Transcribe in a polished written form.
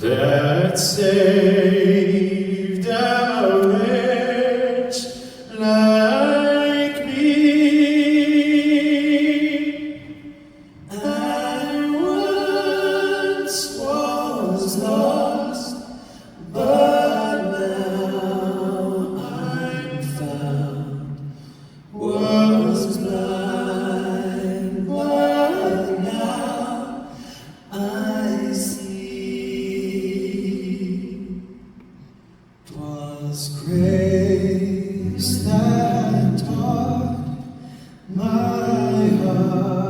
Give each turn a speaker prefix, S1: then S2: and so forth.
S1: that saved a wretch like me. I once was lost, but now I'm found. Was blind, but now I see. 'Twas grace that taught my heart